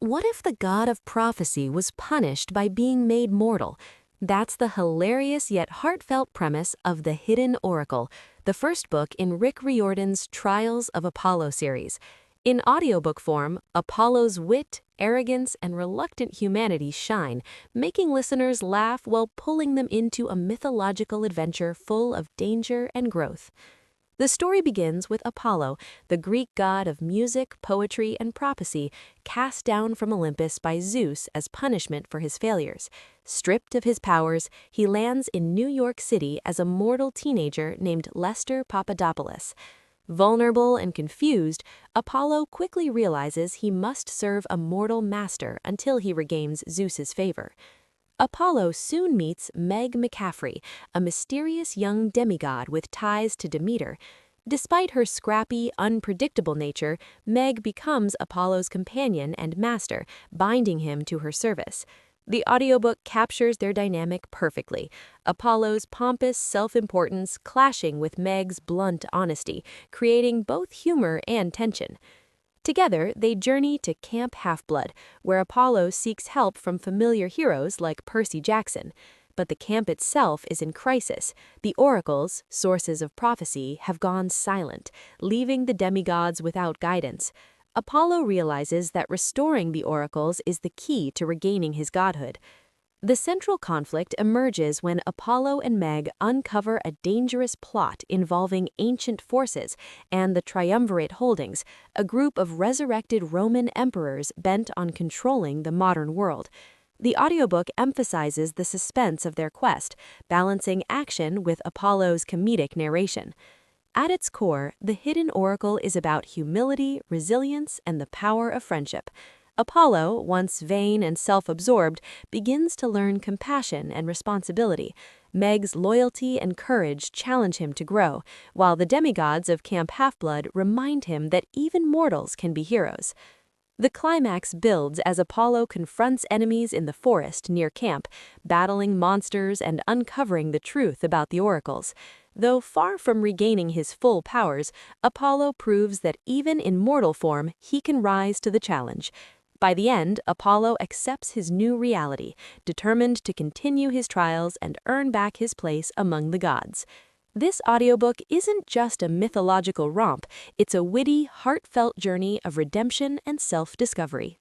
What if the god of prophecy was punished by being made mortal? That's the hilarious yet heartfelt premise of The Hidden Oracle, the first book in Rick Riordan's Trials of Apollo series. In audiobook form, Apollo's wit, arrogance, and reluctant humanity shine, making listeners laugh while pulling them into a mythological adventure full of danger and growth. The story begins with Apollo, the Greek god of music, poetry, and prophecy, cast down from Olympus by Zeus as punishment for his failures. Stripped of his powers, he lands in New York City as a mortal teenager named Lester Papadopoulos. Vulnerable and confused, Apollo quickly realizes he must serve a mortal master until he regains Zeus's favor. Apollo soon meets Meg McCaffrey, a mysterious young demigod with ties to Demeter. Despite her scrappy, unpredictable nature, Meg becomes Apollo's companion and master, binding him to her service. The audiobook captures their dynamic perfectly, Apollo's pompous self-importance clashing with Meg's blunt honesty, creating both humor and tension. Together, they journey to Camp Half-Blood, where Apollo seeks help from familiar heroes like Percy Jackson. But the camp itself is in crisis. The oracles, sources of prophecy, have gone silent, leaving the demigods without guidance. Apollo realizes that restoring the oracles is the key to regaining his godhood. The central conflict emerges when Apollo and Meg uncover a dangerous plot involving ancient forces and the Triumvirate Holdings, a group of resurrected Roman emperors bent on controlling the modern world. The audiobook emphasizes the suspense of their quest, balancing action with Apollo's comedic narration. At its core, The Hidden Oracle is about humility, resilience, and the power of friendship. Apollo, once vain and self-absorbed, begins to learn compassion and responsibility. Meg's loyalty and courage challenge him to grow, while the demigods of Camp Half-Blood remind him that even mortals can be heroes. The climax builds as Apollo confronts enemies in the forest near camp, battling monsters and uncovering the truth about the oracles. Though far from regaining his full powers, Apollo proves that even in mortal form, he can rise to the challenge. By the end, Apollo accepts his new reality, determined to continue his trials and earn back his place among the gods. This audiobook isn't just a mythological romp, it's a witty, heartfelt journey of redemption and self-discovery.